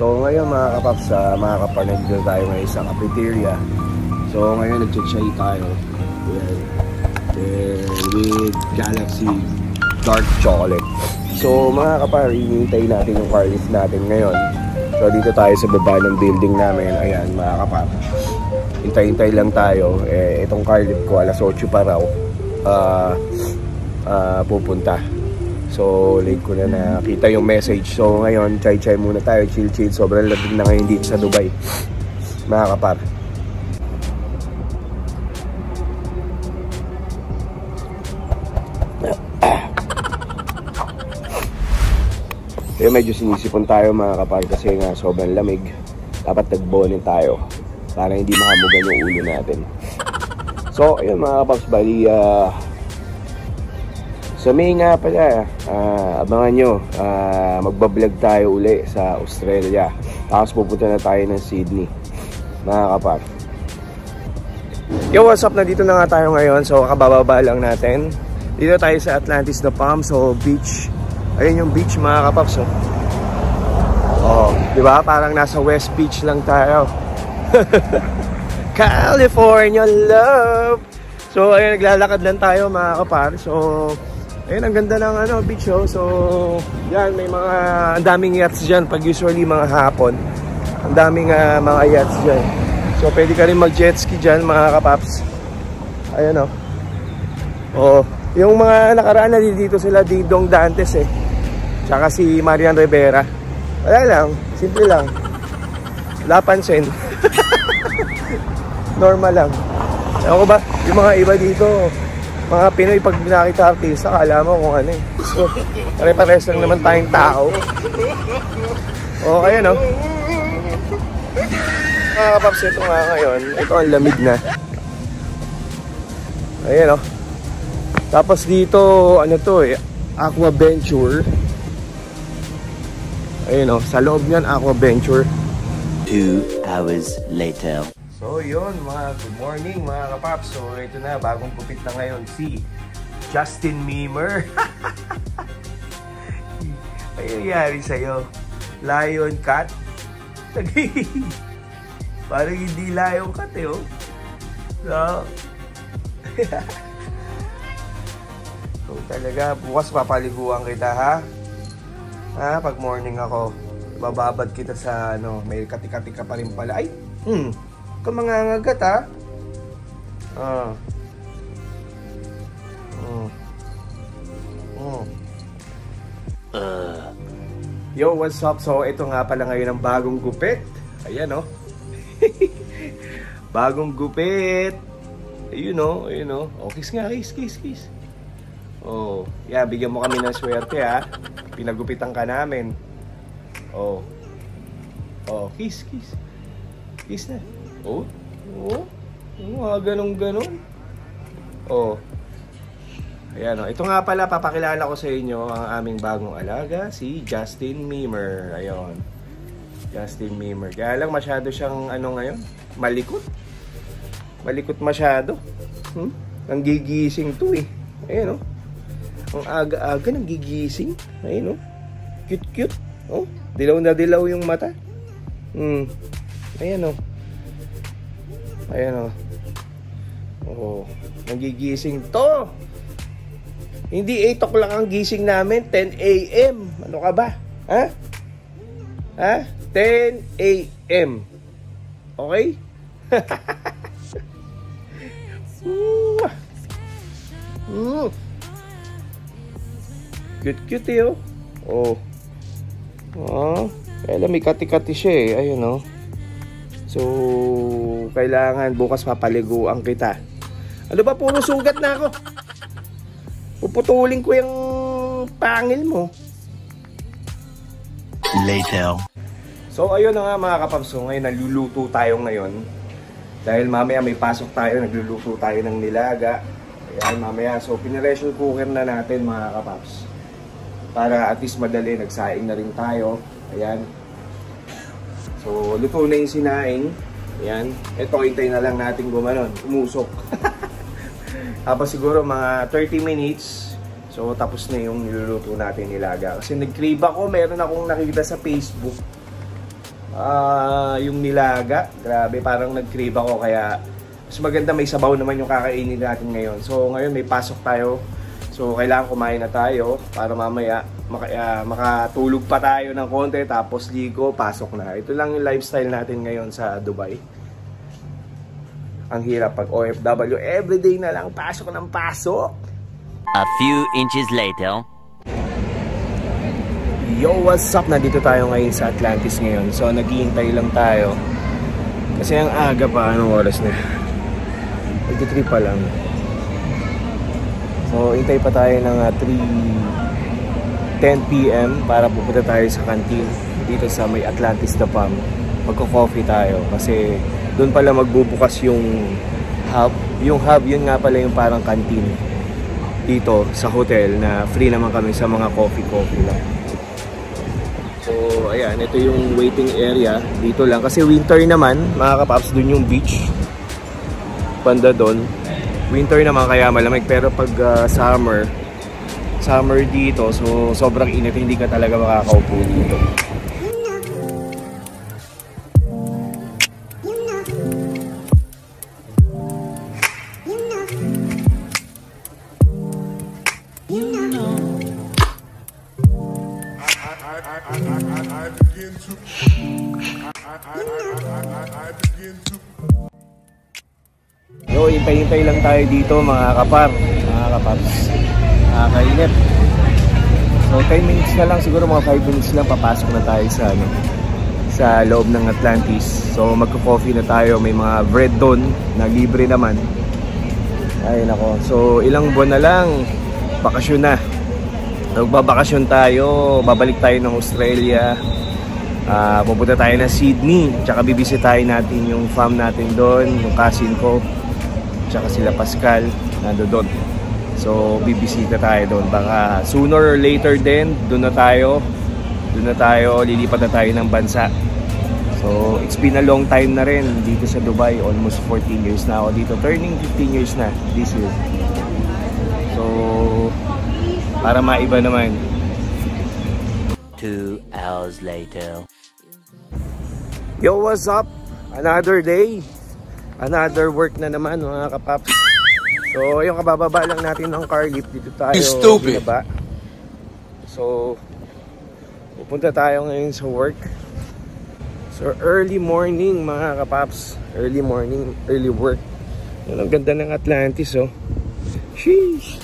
So ngayon mga kapaps, mga kaparnag, dito tayo ngayon sa cafeteria. So ngayon nag-chai tayo. Ayan. With Galaxy Dark Chocolate. So mga kapar, hinihintay natin yung car lift natin ngayon. So dito tayo sa baba ng building namin. Ayan mga kapar, hintay-hintay lang tayo. Itong car lift ko alas 8 pa raw pupunta. So late ko na nakita yung message. So ngayon chai-chai muna tayo, chill-chill. Sobrang lamig na ngayon dito sa Dubai mga kapar. Kaya medyo sinisipon tayo mga kapal kasi nga sobrang lamig. Dapat nag-bonin tayo para hindi mahamugan yung ulo natin. So ayun mga kapaps, bali sa May nga pala, abangan nyo, magbablog tayo uli sa Australia. Tapos pupunta na tayo ng Sydney mga kapal. Yo, what's up? Nandito na nga tayo ngayon. So kabababa lang natin. Dito tayo sa Atlantis na Palm, so beach. Ayun yung beach mga kapaps, oh. Oh, di ba? Parang nasa West Beach lang tayo. California love. So ayun, naglalakad lang tayo mga kapar. So ayun, ang ganda ng beach, oh. So yan, may mga ang daming yachts diyan pag usually mga hapon. Ang daming mga yachts diyan. So pwede ka rin mag-jet ski diyan mga kapaps. Ayun, oh. Oh, yung mga nakaraan na dito sila Dingdong Dantes tsaka si Marian Rivera. Wala lang, simple lang. Wala pansin. Normal lang. Ewan ko ba, yung mga iba dito, mga Pinoy, pag nakita artista, kala mo kung ano So, pare-pares lang naman tayong tao. Okay, no? Mga kapaps, ito nga ngayon. Ito ang lamig na. Ayan, no? Tapos dito, ano to Aqua Venture. Ayun, sa loob niyan, Aqua Venture. 2 hours later. So yun, good morning mga kapaps. So ito na, bagong gupit na ngayon si Justin Miemer. Ano nangyari sa'yo? Lion cut? Parang hindi lion cut oh. So so talaga, bukas papaliguan kita ha. Pag morning ako, bababad kita sa may kati-kati ka pa rin pala. Ay, kamangangagat ha. Yo, what's up? So, ito nga pala ngayon ang bagong gupit. Ayan, bagong gupit. Ayun, ayun, oh. Kiss nga, kiss. Oh, yeah, bigyan mo kami ng swerte ha. Pinagupitan ka namin. Oh, kiss. Kiss na. Oh, ganun. Oh. Ayan, ito nga pala, papakilala ko sa inyo ang aming bagong alaga, si Justin Miemer. Ayun. Justin Miemer. Kaya lang masyado siyang ngayon, malikot. Malikot masyado. Ang gigising to Ayun, ang aga-aga nang gigising. Ayun, cute. Oh, dilaw na dilaw yung mata. Ayan, Ayan, oh, nagigising to. Hindi 8 o'clock ang gising namin, 10 AM. Ano ka ba? Ha? 10 AM. Okay? Cute oh. Kaya may kati-kati siya Ayun So kailangan bukas papaliguan kita. Ano ba, puro sugat na ako. Puputulin ko yung pangil mo. Later. So ayun na nga mga kapaps. So ngayon naluluto tayo ngayon. Dahil mamaya may pasok tayo, nagluluto tayo ng nilaga. Ayan, mamaya. So pinipressure cooker na natin mga kapaps. Para at least madali, nagsaing na rin tayo. Ayan. So, luto na yung sinaing. Ayan. Ito, hintay na lang natin umusok. Tapos siguro mga 30 minutes. So, tapos na yung niluluto natin nilaga. Kasi nag-crave ako, meron akong nakita sa Facebook. Yung nilaga, grabe, parang nag-crave ako, kaya mas maganda may sabaw naman yung kakainin natin ngayon. So ngayon may pasok tayo, so kailangan kumain na tayo para mamaya makatulog pa tayo ng konti, tapos ligo, pasok na. Ito lang yung lifestyle natin ngayon sa Dubai. Ang hirap pag OFW, everyday na lang pasok ng pasok. A few inches later. Yo, what's up? Nandito tayo ngayon sa Atlantis ngayon. So naghihintay lang tayo kasi ang aga pa. Anong oras na? 3 pa lang. So hintay pa tayo ng 3:10 PM para pupunta tayo sa canteen dito sa may Atlantis The Palm. Magko-coffee tayo kasi doon pala magbubukas yung hub. Yung hub, yun nga pala yung parang canteen dito sa hotel na free naman kami sa mga coffee lang. So ayan, ito yung waiting area dito lang kasi winter naman mga kapaps, dun yung beach banda doon. Winter naman kaya malamig, pero pag summer dito, so sobrang init, hindi ka talaga makakaupo dito. Yo, hintay-hintay lang tayo dito mga kapaps. Nakakainit. So 10 minutes na lang, siguro mga 5 minutes lang papasok na tayo sa loob ng Atlantis. So magko-coffee na tayo, may mga bread doon na libre naman. Ay nako. So ilang buwan na lang bakasyon na. Magbabakasyon tayo, babalik tayo ng Australia. Pupunta tayo na Sydney, tsaka bibisitahin natin yung farm natin doon, yung cousin ko, tsaka sila Pascal nando doon. So bibisita tayo doon, baka sooner or later din doon na tayo lilipat na tayo ng bansa. So it's been a long time na rin dito sa Dubai, almost 14 years na ako dito, turning 15 years na this year. So para maiba naman. 2 hours later. Yo, what's up? Another day, another work na naman mga kapaps. So yung kabababa lang natin ng car lift, dito tayo binaba. So pupunta tayo ngayon sa work. So early morning mga kapaps, early morning, early work. Yan, ang ganda ng Atlantis, oh. Sheesh.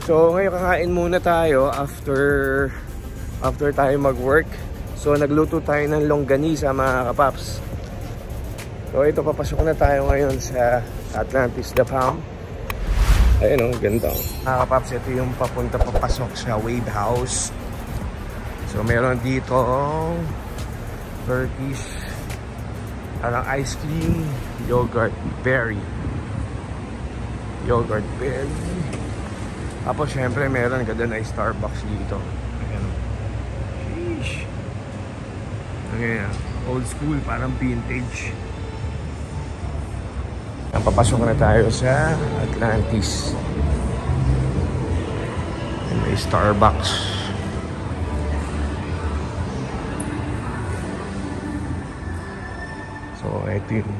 So ngayon kakain muna tayo after tayo mag-work. So nagluto tayo ng longganisa mga kapaps. So ito, papasok na tayo ngayon sa Atlantis The Palm. Ayun, oh, ganda. Mga kapaps, ito yung papasok sa Wave House. So meron dito Turkish, parang ice cream, yogurt berry. Tapos syempre meron ganda na Starbucks dito. Ayan. Sheesh. Ayan, old school, parang vintage. Papasok na tayo sa Atlantis. May Starbucks. So ito yung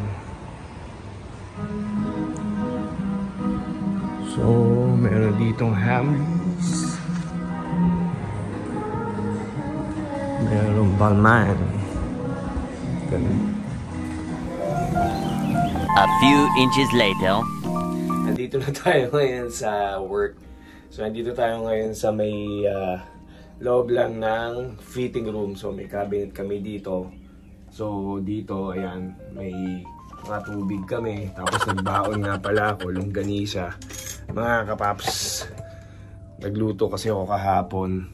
meron ditong Hamleys, meron Balmain. A few inches later. Nandito na tayo ngayon sa work. So nandito tayo ngayon sa may loob lang ng fitting room. So may cabinet kami dito. So dito, ayan, may mga tubig kami. Tapos nagbaon nga pala ako, longganisa. Mga kapaps, nagluto kasi ako kahapon.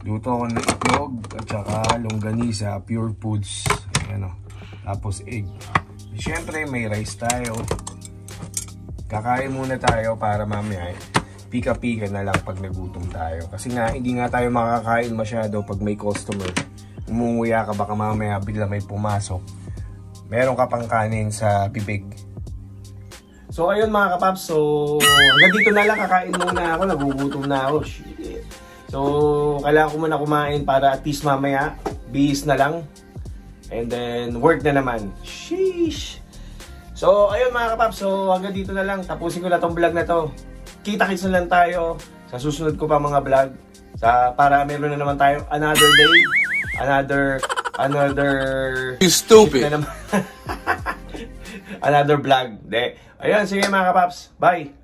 Luto ako ng itlog at saka longganisa, pure foods. Ayan, o. Tapos egg. Siyempre may rice tayo. Kakain muna tayo para mamaya pika-pika na lang pag nagutom tayo. Kasi nga hindi nga tayo makakain masyado pag may customer. Umunguya ka, baka mamaya bigla may pumasok, meron ka pang kanin sa bibig. So ayun mga kapaps, so hanggang dito na lang, kakain muna ako, nagugutom na ako. Shit. So, kailangan ko muna kumain para at least mamaya, bihis na lang. And then, work na naman. Sheesh! So, ayun mga kapaps. So, hanggang dito na lang. Tapusin ko na tong vlog na to. Kita-kits na lang tayo sa susunod ko pa mga vlog. Para meron na naman tayo another day. Another... You stupid! Another vlog. Ayun, sige mga kapaps. Bye!